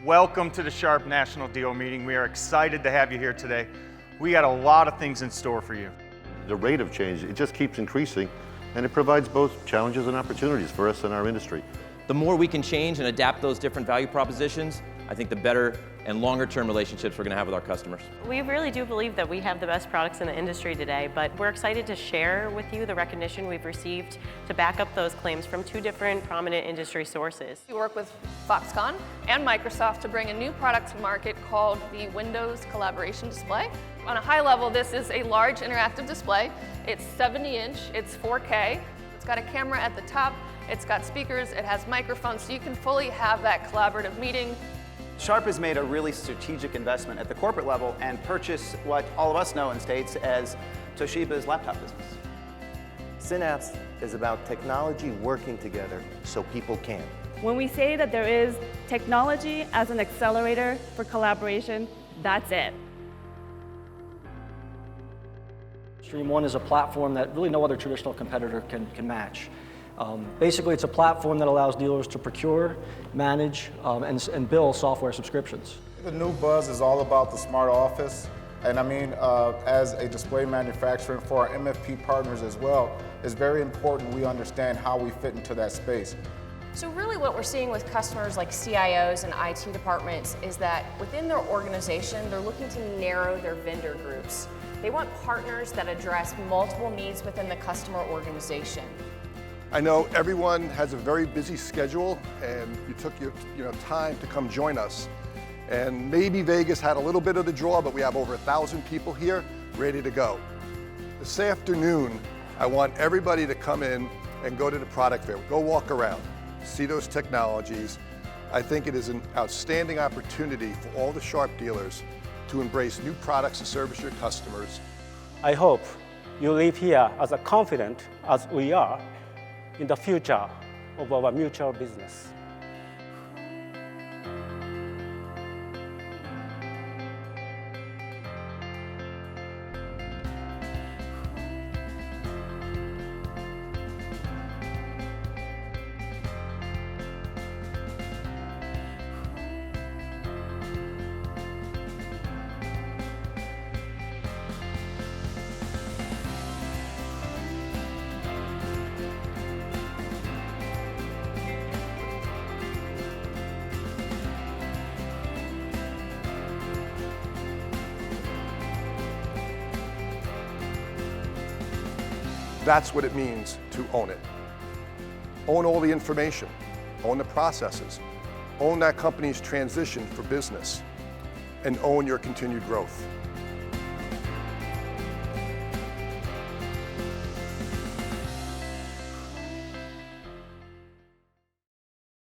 Welcome to the Sharp National Deal Meeting. We are excited to have you here today. We got a lot of things in store for you. The rate of change, it just keeps increasing, and it provides both challenges and opportunities for us in our industry. The more we can change and adapt those different value propositions, I think the better and longer term relationships we're going to have with our customers. We really do believe that we have the best products in the industry today, but we're excited to share with you the recognition we've received to back up those claims from two different prominent industry sources. We work with Foxconn and Microsoft to bring a new product to market called the Windows Collaboration Display. On a high level, this is a large interactive display. It's 70-inch, it's 4K, it's got a camera at the top, it's got speakers, it has microphones, so you can fully have that collaborative meeting. Sharp has made a really strategic investment at the corporate level and purchased what all of us know in States as Toshiba's laptop business. Synapse is about technology working together so people can. When we say that there is technology as an accelerator for collaboration, that's it. Stream One is a platform that really no other traditional competitor can match. Basically, it's a platform that allows dealers to procure, manage, and bill software subscriptions. The new buzz is all about the smart office. And I mean, as a display manufacturer for our MFP partners as well, it's very important we understand how we fit into that space. So really what we're seeing with customers like CIOs and IT departments is that within their organization, they're looking to narrow their vendor groups. They want partners that address multiple needs within the customer organization. I know everyone has a very busy schedule, and you took your time to come join us. And maybe Vegas had a little bit of the draw, but we have over 1,000 people here ready to go. This afternoon, I want everybody to come in and go to the product fair. Go walk around, see those technologies. I think it is an outstanding opportunity for all the Sharp dealers to embrace new products and service your customers. I hope you leave here as confident as we are in the future of our mutual business. That's what it means to own it. Own all the information, own the processes, own that company's transition for business, and own your continued growth.